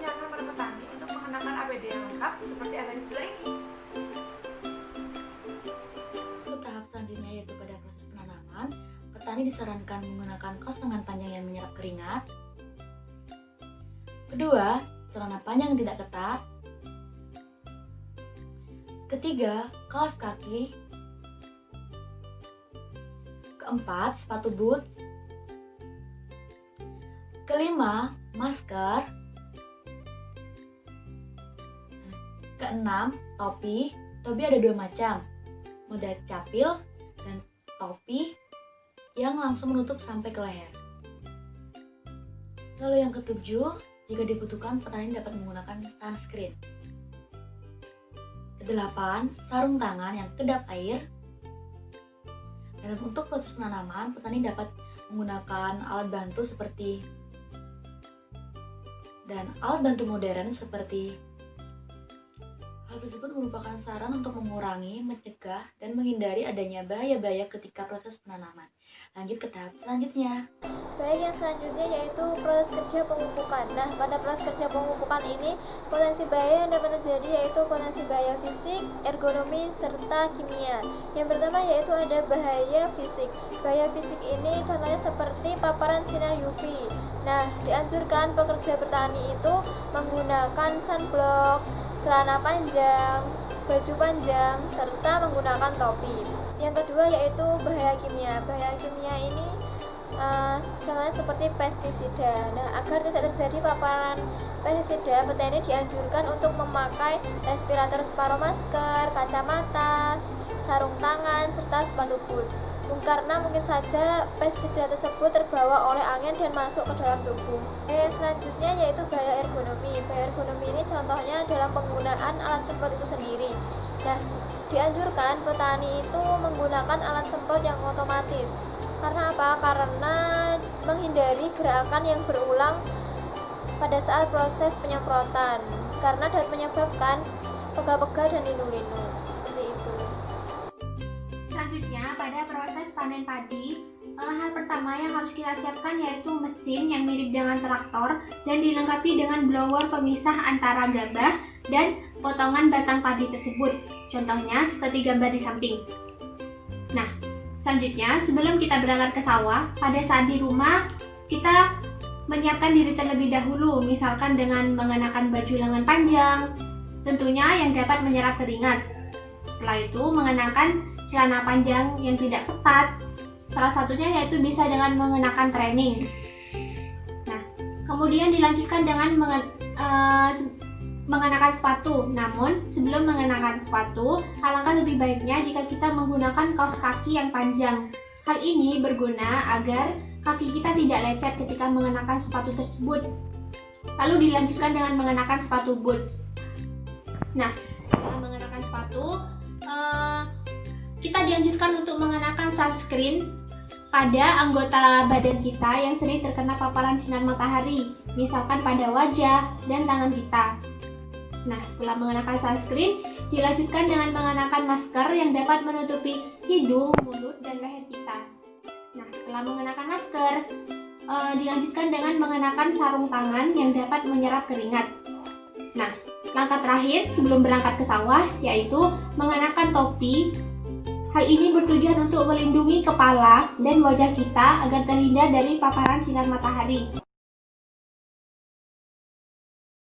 menyarankan para petani untuk mengenakan APD yang lengkap seperti yang tadi sebelah ini. Untuk tahap selanjutnya yaitu pada proses penanaman, petani disarankan menggunakan kaos lengan panjang yang menyerap keringat. Kedua, celana panjang yang tidak ketat. Ketiga, kaos kaki. Keempat, sepatu boots. Kelima, masker. Keenam, topi. Topi ada dua macam, model capil dan topi yang langsung menutup sampai ke leher. Lalu yang ketujuh, jika dibutuhkan petani dapat menggunakan sunscreen. Kedelapan, sarung tangan yang kedap air. Dan untuk proses penanaman, petani dapat menggunakan alat bantu modern seperti hal tersebut merupakan saran untuk mengurangi, mencegah, dan menghindari adanya bahaya-bahaya ketika proses penanaman. Lanjut ke tahap selanjutnya. Baik, yang selanjutnya yaitu proses kerja pemupukan. Nah, pada proses kerja pemupukan ini, potensi bahaya yang dapat terjadi yaitu potensi bahaya fisik, ergonomi, serta kimia. Yang pertama yaitu ada bahaya fisik. Bahaya fisik ini contohnya seperti paparan sinar UV. Nah, dianjurkan pekerja bertani itu menggunakan sunblock, celana panjang, baju panjang, serta menggunakan topi. Yang kedua yaitu bahaya kimia. Bahaya kimia ini contohnya seperti pestisida. Nah, agar tidak terjadi paparan pestisida, petani dianjurkan untuk memakai respirator separuh masker, kacamata, sarung tangan, serta sepatu boot. Karena mungkin saja pestisida tersebut terbawa oleh angin dan masuk ke dalam tubuh. Yang selanjutnya yaitu bahaya ergonomi. Bahaya ergonomi ini contohnya dalam penggunaan alat semprot itu sendiri. Nah, dianjurkan petani itu menggunakan alat semprot yang otomatis. Karena apa? Karena menghindari gerakan yang berulang pada saat proses penyemprotan, karena dapat menyebabkan pegah-pegah dan linu-linu. Seperti itu. Selanjutnya, pada proses panen padi, hal pertama yang harus kita siapkan yaitu mesin yang mirip dengan traktor dan dilengkapi dengan blower pemisah antara gabah dan potongan batang padi tersebut. Contohnya seperti gambar di samping. Nah, selanjutnya, sebelum kita berangkat ke sawah, pada saat di rumah kita menyiapkan diri terlebih dahulu, misalkan dengan mengenakan baju lengan panjang, tentunya yang dapat menyerap keringat. Setelah itu, mengenakan celana panjang yang tidak ketat, salah satunya yaitu bisa dengan mengenakan training. Nah, kemudian dilanjutkan dengan mengenakan sepatu. Namun, sebelum mengenakan sepatu, alangkah lebih baiknya jika kita menggunakan kaos kaki yang panjang. Hal ini berguna agar kaki kita tidak lecet ketika mengenakan sepatu tersebut. Lalu dilanjutkan dengan mengenakan sepatu boots. Nah, setelah mengenakan sepatu, kita dianjurkan untuk mengenakan sunscreen pada anggota badan kita yang sering terkena paparan sinar matahari, misalkan pada wajah dan tangan kita. Nah, setelah mengenakan sunscreen, dilanjutkan dengan mengenakan masker yang dapat menutupi hidung, mulut, dan leher kita. Nah, setelah mengenakan masker, dilanjutkan dengan mengenakan sarung tangan yang dapat menyerap keringat. Nah, langkah terakhir sebelum berangkat ke sawah yaitu mengenakan topi. Hal ini bertujuan untuk melindungi kepala dan wajah kita agar terhindar dari paparan sinar matahari.